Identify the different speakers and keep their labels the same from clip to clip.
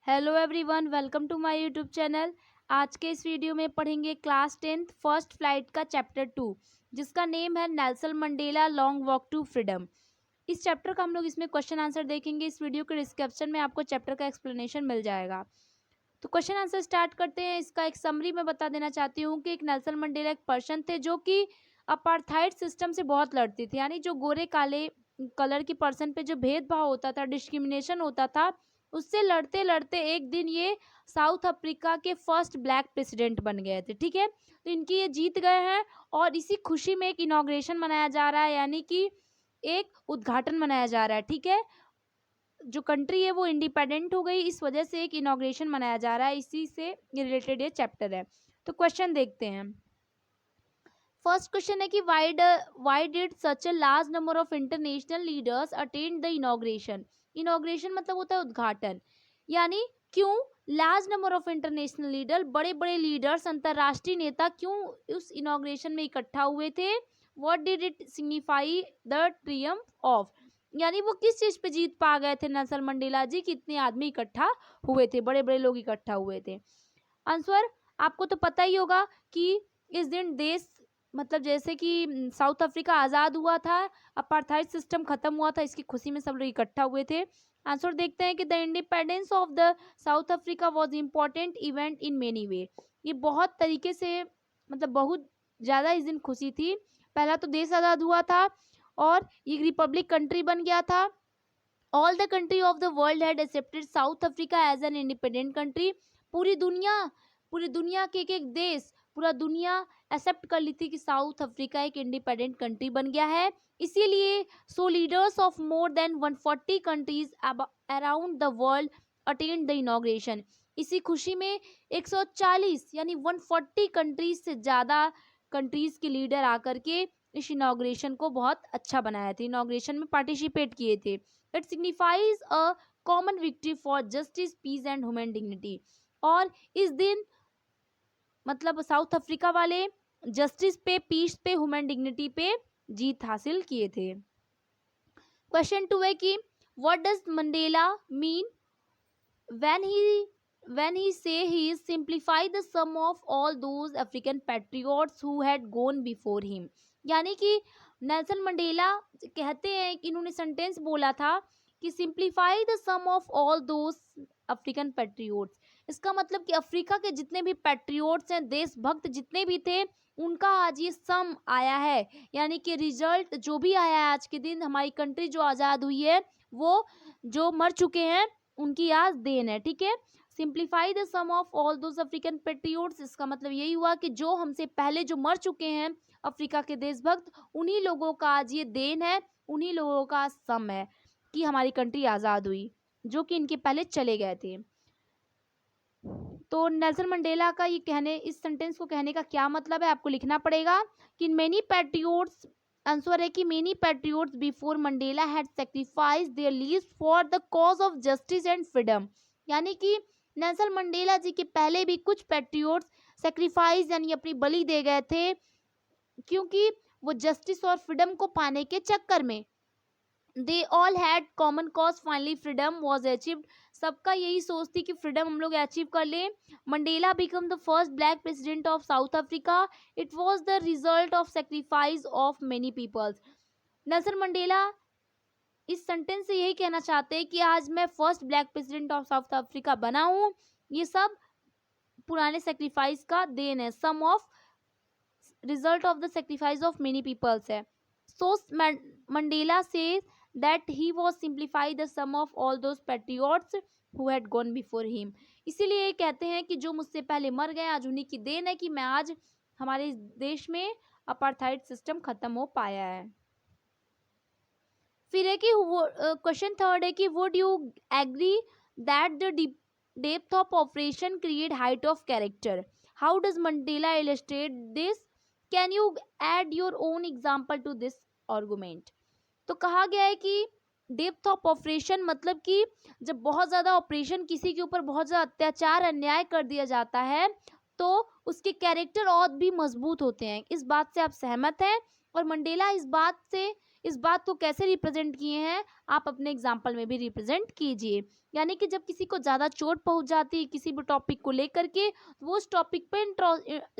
Speaker 1: Hello everyone, welcome to my YouTube channel. आज के इस वीडियो में पढ़ेंगे क्लास 10th फर्स्ट फ्लाइट का चैप्टर 2, जिसका नेम है Nelson Mandela long walk to freedom. इस चैप्टर का हम लोग इसमें क्वेश्चन आंसर देखेंगे। इस वीडियो के डिस्क्रिप्शन में आपको चैप्टर का एक्सप्लेनेशन मिल जाएगा। तो क्वेश्चन आंसर स्टार्ट करते हैं। इसका एक समरी मैं बता देना चाहती हूँ कि एक नेल्सन मंडेला एक पर्सन थे जो कि अपार्थाइड सिस्टम से बहुत लड़ते थे, यानी जो गोरे काले कलर की पर्सन पे जो भेदभाव होता था, डिस्क्रिमिनेशन होता था, उससे लड़ते लड़ते एक दिन ये साउथ अफ्रीका के फर्स्ट ब्लैक प्रेसिडेंट बन गए थे। ठीक है, तो इनकी ये जीत गए हैं और इसी खुशी में एक इनॉग्रेशन मनाया जा रहा है, यानी कि एक उद्घाटन मनाया जा रहा है। ठीक है, जो कंट्री है वो इंडिपेंडेंट हो गई, इस वजह से एक इनॉग्रेशन मनाया जा रहा है। इसी से रिलेटेड ये चैप्टर है। तो क्वेश्चन देखते हैं। फर्स्ट क्वेश्चन है कि why did such a large number of international leaders attend the inauguration. Inauguration मतलब होता है उद्घाटन, यानी क्यों large number of international leader, बड़े बड़े लीडर्स, अंतर्राष्ट्रीय नेता क्यों उस इनॉग्रेशन में इकट्ठा हुए थे। What did it signify the Triumph of, यानी वो किस चीज पे जीत पा गए थे नेल्सन मंडेला जी, कितने आदमी इकट्ठा हुए थे, बड़े बड़े लोग इकट्ठा हुए थे। आंसर आपको तो पता ही होगा कि इस दिन देश, मतलब जैसे कि साउथ अफ्रीका आज़ाद हुआ था, अपार्थाइड सिस्टम खत्म हुआ था, इसकी खुशी में सब लोग इकट्ठा हुए थे। आंसर देखते हैं कि the independence of the south Africa was important event in many वे। ये बहुत तरीके से, मतलब बहुत ज़्यादा इस दिन खुशी थी। पहला तो देश आज़ाद हुआ था और ये रिपब्लिक कंट्री बन गया था। All the country of the world had accepted South Africa as an independent country. पूरी दुनिया के एक देश, पूरा दुनिया एक्सेप्ट कर ली थी कि साउथ अफ्रीका एक इंडिपेंडेंट कंट्री बन गया है। इसीलिए so leaders of more than 140 countries around the world attend the inauguration. इसी खुशी में 140 यानी 140 कंट्रीज से ज़्यादा कंट्रीज के लीडर आकर के इस इनॉग्रेशन को बहुत अच्छा बनाया था, इनॉग्रेशन में पार्टिसिपेट किए थे। It signifies a common victory for justice, peace and human dignity. और इस दिन मतलब साउथ अफ्रीका वाले जस्टिस पे, पीस पे, ह्यूमन डिग्निटी पे जीत हासिल किए थे। क्वेश्चन 2 है कि what does Mandela mean when he say he is simplify the sum of all those African patriots who had gone before him। यानी कि नेल्सन मंडेला कहते हैं कि इन्होंने सेंटेंस बोला था कि simplify the sum of all those African patriots. इसका मतलब कि अफ्रीका के जितने भी पैट्रियोट्स हैं, देशभक्त जितने भी थे, उनका आज ये सम आया है, यानी कि रिजल्ट जो भी आया है आज के दिन, हमारी कंट्री जो आज़ाद हुई है, वो जो मर चुके हैं उनकी आज देन है। ठीक है, simplify the sum of all those African patriots, इसका मतलब यही हुआ कि जो हमसे पहले जो मर चुके हैं अफ्रीका के देशभक्त, उन्हीं लोगों का आज ये देन है, उन्हीं लोगों का सम है कि हमारी कंट्री आज़ाद हुई, जो कि इनके पहले चले गए थे। तो नेल्सन मंडेला का ये कहने, इस सेंटेंस को कहने का क्या मतलब है, आपको लिखना पड़ेगा कि मेनी पैट्रियोट्स, आंसर है कि many patriots before Mandela had sacrifice there leaves for the cause of justice and freedom. यानी कि नेल्सन मंडेला जी के पहले भी कुछ पैट्रियोट्स सैक्रिफाइस यानी अपनी बलि दे गए थे, क्योंकि वो जस्टिस और फ्रीडम को पाने के चक्कर में। They all had common cause, finally freedom was achieved. सबका यही सोच थी कि फ्रीडम हम लोग अचीव कर लें। Mandela become the first black president of South Africa. It was the result of sacrifice of many peoples. Nelson Mandela इस सेंटेंस से यही कहना चाहते हैं कि आज मैं first black president of South Africa बना हूँ, ये सब पुराने सेक्रीफाइस का देन है, some of result of the sacrifice of many peoples है। सो मंडेला से that he was simplify the sum of all those patriots who had gone before him। इसीलिए ये कहते हैं कि जो मुझसे पहले मर गए, आज उन्हीं की देन है कि मैं आज हमारे देश में अपार्थाइड सिस्टम खत्म हो पाया है। फिर है कि क्वेश्चन थर्ड है कि would you agree that the depth of operation create height of character. How does Mandela illustrate this, can you add your own example to this argument. तो कहा गया है कि डेप्थ ऑफ ऑपरेशन मतलब कि जब बहुत ज़्यादा ऑपरेशन, किसी के ऊपर बहुत ज़्यादा अत्याचार, अन्याय कर दिया जाता है, तो उसके कैरेक्टर और भी मजबूत होते हैं। इस बात से आप सहमत हैं? और मंडेला इस बात से, इस बात को कैसे रिप्रेजेंट किए हैं, आप अपने एग्जाम्पल में भी रिप्रेजेंट कीजिए। यानी कि जब किसी को ज़्यादा चोट पहुंच जाती है किसी भी टॉपिक को लेकर के, तो वो उस टॉपिक पे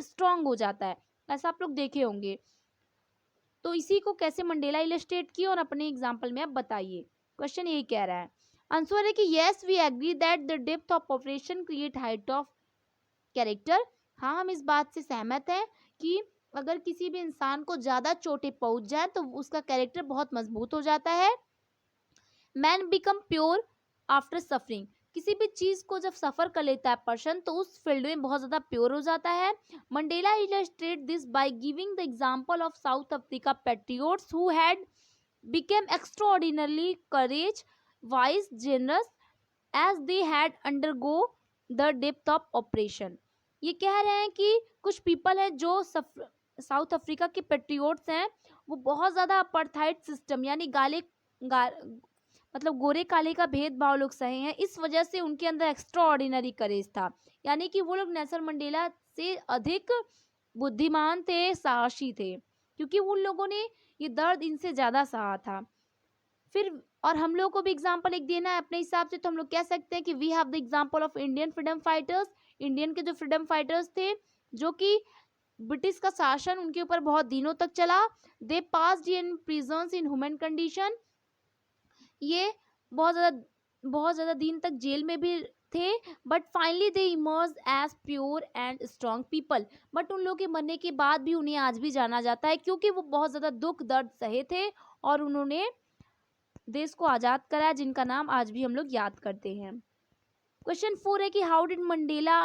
Speaker 1: स्ट्रांग हो जाता है, ऐसा आप लोग देखे होंगे। तो इसी को कैसे मंडेला इलस्ट्रेट किए और अपने एग्जाम्पल में आप बताइए। क्वेश्चन यही कह रहा है। आंसर है कि yes we agree that the depth of operation create height of character. हाँ, हम इस बात से सहमत हैं कि अगर किसी भी इंसान को ज्यादा चोटें पहुंच जाए तो उसका कैरेक्टर बहुत मजबूत हो जाता है। Man become pure after suffering, किसी भी चीज को जब सफर कर लेता है पर्सन तो उस फील्ड में बहुत ज्यादा प्योर हो जाता है। Mandela illustrate this by giving the example of South Africa patriots who had become extraordinarily courage wise generous as they had undergo the depth of operation. ये कह रहे हैं कि कुछ पीपल हैं जो साउथ अफ्रीका के पेट्रियोट्स हैं, वो बहुत ज़्यादा अपार्थाइड सिस्टम यानी मतलब गोरे काले का भेदभाव लोग सहे हैं, इस वजह से उनके अंदर एक्स्ट्रा ऑर्डिनरी करेज था। यानी कि वो लोग नेल्सन मंडेला से अधिक बुद्धिमान थे, साहसी थे, क्योंकि उन लोगों ने ये दर्द इनसे ज़्यादा सहा था। फिर और हम लोग को भी एग्जाम्पल एक देना है अपने हिसाब से, तो हम लोग कह सकते हैं कि we have the example of Indian freedom fighters. Indian के जो फ्रीडम फाइटर्स थे जो कि ब्रिटिश का शासन उनके ऊपर बहुत दिनों तक चला, they passed in prisons in human condition, ये बहुत ज़्यादा दिन तक जेल में भी थे, but finally they emerge as pure and strong people. But उन लोगों के मरने के बाद भी उन्हें आज भी जाना जाता है क्योंकि वो बहुत ज़्यादा दुख दर्द सहे थे और उन्होंने देश को आज़ाद कराया, जिनका नाम आज भी हम लोग याद करते हैं। क्वेश्चन 4 है कि how did Mandela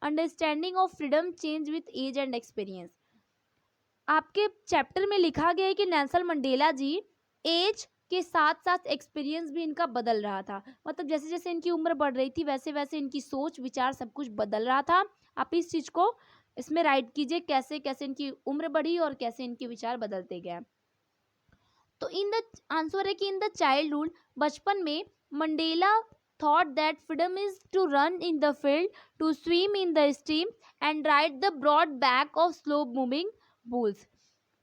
Speaker 1: understanding of freedom change with age and experience. आपके चैप्टर में लिखा गया है कि नेल्सन मंडेला जी एज के साथ साथ एक्सपीरियंस भी इनका बदल रहा था, मतलब जैसे जैसे इनकी उम्र बढ़ रही थी वैसे वैसे इनकी सोच विचार सब कुछ बदल रहा था। आप इस चीज़ को इसमें राइट कीजिए, कैसे कैसे इनकी उम्र बढ़ी और कैसे इनके विचार बदलते गए। तो इन द आंसर है कि इन द चाइल्डहुड, बचपन में Mandela thought that freedom is to run in the field, to swim in the stream and ride the broad back of slow moving bulls.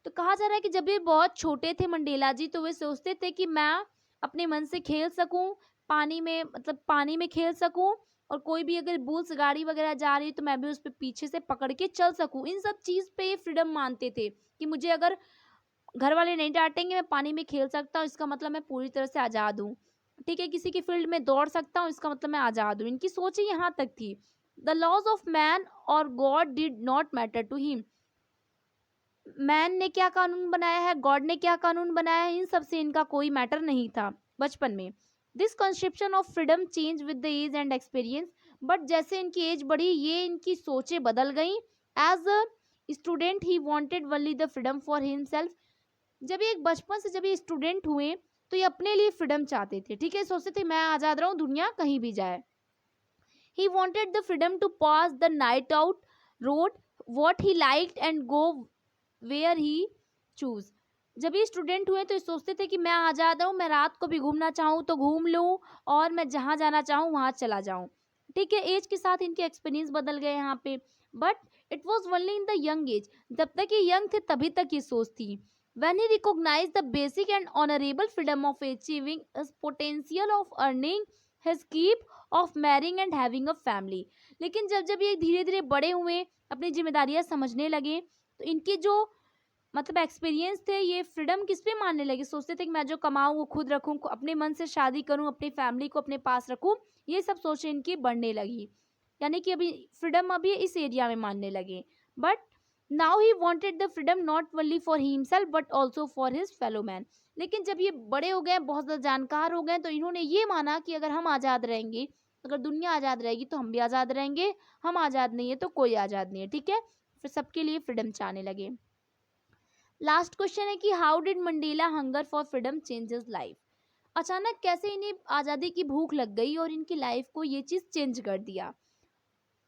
Speaker 1: तो कहा जा रहा है कि जब ये बहुत छोटे थे मंडेला जी, तो वे सोचते थे कि मैं अपने मन से खेल सकूं, पानी में मतलब पानी में खेल सकूं, और कोई भी अगर बुल्स गाड़ी वगैरह जा रही है तो मैं भी उस पर पीछे से पकड़ के चल सकूं। इन सब चीज़ पे ये फ्रीडम मानते थे कि मुझे अगर घर वाले नहीं डांटेंगे, मैं पानी में खेल सकता हूँ, इसका मतलब मैं पूरी तरह से आज़ाद हूँ। ठीक है, किसी की फील्ड में दौड़ सकता हूँ, इसका मतलब मैं आज़ाद हूँ। इनकी सोच ही यहाँ तक थी। द लॉज ऑफ मैन और God did not matter to him. Man ने क्या कानून बनाया है, गॉड ने क्या कानून बनाया है, इन सब से इनका कोई मैटर नहीं था बचपन में। This conception of freedom change with the age and experience, but जैसे इनकी एज बढ़ी ये इनकी सोचें बदल गई। As a student he wanted only the freedom for himself. जब ये एक बचपन से जब ये स्टूडेंट हुए तो ये अपने लिए फ्रीडम चाहते थे। ठीक है, सोचते थे मैं आज़ाद रहूं, दुनिया कहीं भी जाए। He wanted the freedom to pass the night out road what he liked and go where he choose. जब ये स्टूडेंट हुए तो ये सोचते थे कि मैं आज़ाद हूँ, मैं रात को भी घूमना चाहूँ तो घूम लूँ और मैं जहाँ जाना चाहूँ वहाँ चला जाऊँ। ठीक है, एज के साथ इनके एक्सपीरियंस बदल गए यहाँ पे, but it was only in the young age. जब तक ये यंग थे तभी तक ये सोच थी। When he recognized the basic and honorable freedom of achieving his potential of earning his keep, of marrying and having a family। लेकिन जब जब ये धीरे धीरे बड़े हुए, अपनी जिम्मेदारियां समझने लगे, तो इनके जो मतलब एक्सपीरियंस थे ये फ्रीडम किस पे मानने लगे। सोचते थे कि मैं जो कमाऊँ वो खुद रखूँ, अपने मन से शादी करूँ, अपनी फैमिली को अपने पास रखूँ, ये सब सोचें इनकी बढ़ने लगी। यानी कि अभी फ्रीडम अभी इस एरिया में मानने लगे। But now he wanted the freedom not only for himself but also for his fellow man. लेकिन जब ये बड़े हो गए, बहुत ज़्यादा जानकार हो गए, तो इन्होंने ये माना कि अगर हम आज़ाद रहेंगे, अगर दुनिया आज़ाद रहेगी तो हम भी आज़ाद रहेंगे, हम आज़ाद नहीं है तो कोई आज़ाद नहीं है। ठीक है, फिर सबके लिए फ्रीडम चाहने लगे। लास्ट क्वेश्चन है कि how did Mandela hunger for freedom changes life. अचानक कैसे इन्हें आज़ादी की भूख लग गई और इनकी लाइफ को ये चीज़ चेंज कर दिया।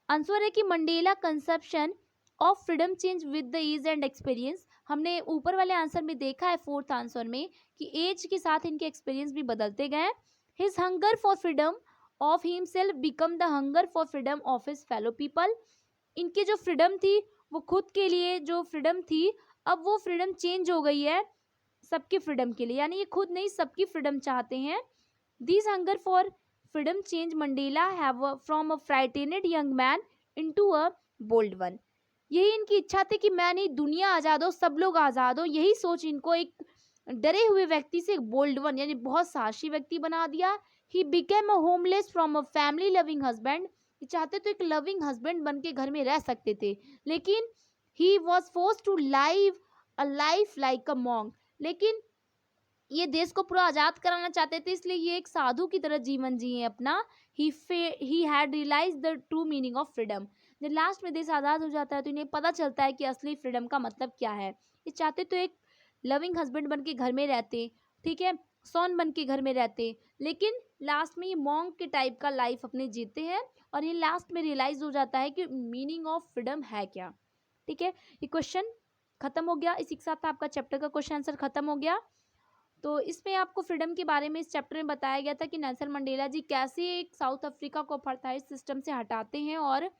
Speaker 1: आंसर है कि Mandela conception of freedom change with the age and experience. हमने ऊपर वाले आंसर में देखा है, फोर्थ आंसर में, कि एज के साथ इनके एक्सपीरियंस भी बदलते गए। His hunger for freedom of himself become the hunger for freedom of his fellow people. इनकी जो फ्रीडम थी वो खुद के लिए जो फ्रीडम थी, अब वो फ्रीडम चेंज हो गई है सबकी फ्रीडम के लिए, यानी ये खुद नहीं सबकी फ्रीडम चाहते हैं। This hunger for freedom change Mandela have from a frightened young man into a bold one. यही इनकी इच्छा थी कि मैं नहीं, दुनिया आज़ाद हो, सब लोग आज़ाद हो। यही सोच इनको एक डरे हुए व्यक्ति से एक बोल्ड वन यानी बहुत साहसी व्यक्ति बना दिया। He became a homeless from a family loving husband. ये चाहते तो एक लविंग हस्बैंड बन के घर में रह सकते थे, लेकिन he was force to live a life like a monk. लेकिन ये देश को पूरा आज़ाद कराना चाहते थे, इसलिए ये एक साधु की तरह जीवन जिए अपना। He had realize the true meaning of freedom. जब लास्ट में देश आज़ाद हो जाता है तो इन्हें पता चलता है कि असली फ्रीडम का मतलब क्या है। ये चाहते तो एक लविंग हस्बैंड बन के घर में रहते, ठीक है, सॉन बन के घर में रहते, लेकिन लास्ट में ये मॉन्क के टाइप का लाइफ अपने जीते हैं और ये लास्ट में रियलाइज हो जाता है कि मीनिंग ऑफ फ्रीडम है क्या। ठीक है, ये क्वेश्चन खत्म हो गया। इसी के साथ आपका चैप्टर का क्वेश्चन आंसर खत्म हो गया। तो इसमें आपको फ्रीडम के बारे में इस चैप्टर में बताया गया था कि नेल्सन मंडेला जी कैसे एक साउथ अफ्रीका को अपार्थाइड सिस्टम से हटाते हैं और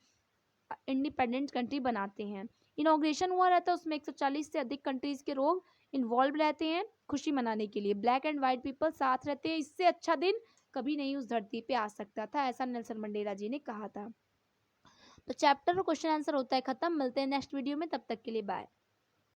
Speaker 1: इंडिपेंडेंट कंट्री बनाते हैं। इनॉग्रेशन हुआ रहता है, उसमें 140 से अधिक कंट्रीज के लोग इन्वॉल्व रहते हैं खुशी मनाने के लिए। ब्लैक एंड वाइट पीपल साथ रहते हैं। इससे अच्छा दिन कभी नहीं उस धरती पे आ सकता था, ऐसा नेल्सन मंडेला जी ने कहा था। तो चैप्टर और क्वेश्चन आंसर होता है खत्म। मिलते हैं नेक्स्ट वीडियो में, तब तक के लिए बाय।